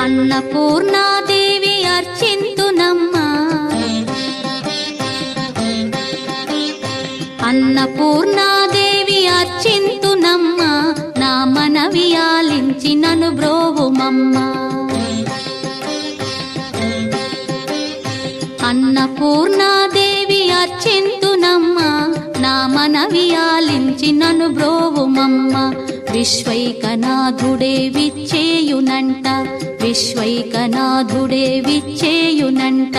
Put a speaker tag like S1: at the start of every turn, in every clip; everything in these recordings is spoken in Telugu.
S1: అన్నపూర్ణాదేవి అర్చింతునమ్మా, అన్నపూర్ణాదేవి అర్చింతునమ్మా, నా మనవి ఆలించి నన్ను బ్రోవుమమ్మా. అన్నపూర్ణాదేవి అర్చింతునమ్మా, నా మనవి ఆలించి నన్ను బ్రోవుమమ్మా. విశ్వైకనాథుడే విచ్చేయునంట, విశ్వైకనాథుడే విచ్చేయునంట,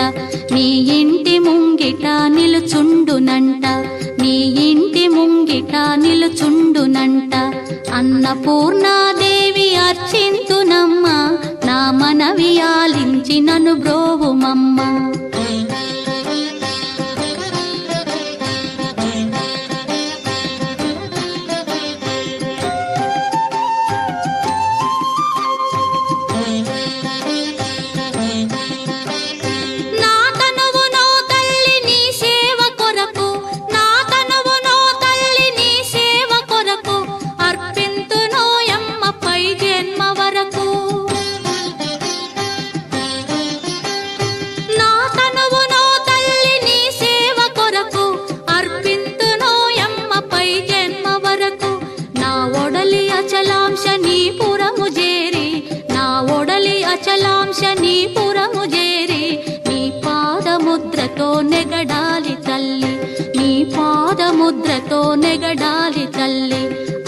S1: నీ ఇంటి ముంగిట నిలుచుండునంట, నీ ఇంటి ముంగిట నిలుచుండునంట. అన్నపూర్ణాదేవి అర్చింతునమ్మా, నా మనవి ఆలించి నన్ను బ్రోవుమమ్మా. అచలాంశ నీ పురము చేరి, నీ పాదముద్రతో నెగడాలి తల్లి, నీ పాదముద్రతో నెగడాలి తల్లి.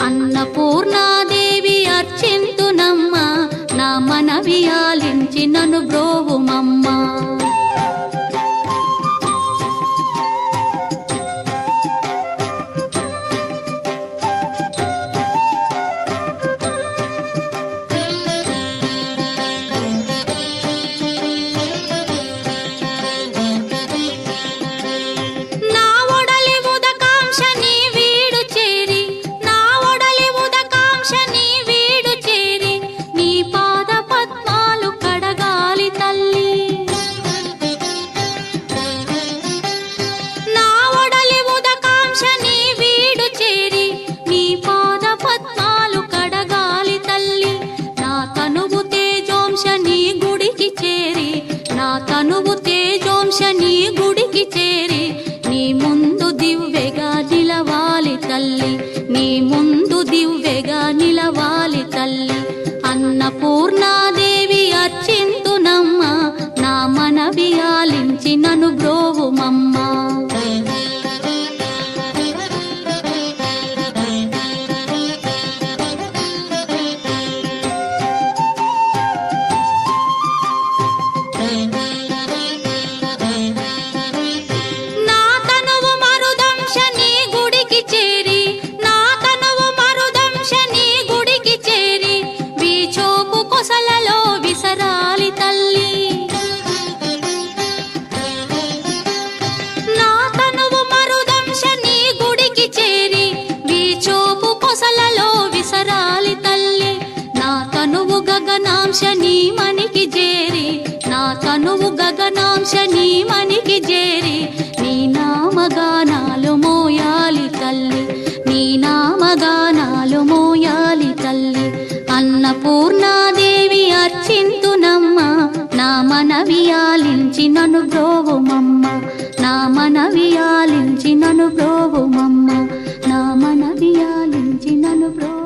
S1: అన్నపూర్ణాదేవి అర్చింతునమ్మా, నా మనవి ఆలించి నన్ను బ్రోవుమమ్మా. తనువు తేజోంశ నీ గుడికి చేరి, నీ ముందు దివ్వెగా నిలవాలి తల్లి, నీ ముందు దివ్వెగా నిలవాలి తల్లి. అన్నపూర్ణాదేవి అర్చింతునమ్మా, నా మనవి ఆలించి నన్ను బ్రోవుమమ్మా. గగనాంశ నీ మనికి చేరి, నా తనువు గగనాంశ నీ మనికి చేరి, నీ నామగానాలు మోయాలి తల్లి, నీ నామగానాలు మోయాలి తల్లి. అన్నపూర్ణాదేవి అర్చింతునమ్మా, నా మనవి ఆలించి నన్ను బ్రోవుమమ్మా, నా మనవి ఆలించి నన్ను బ్రోవుమమ్మా, నా మనవి ఆలించి నన్ను బ్రో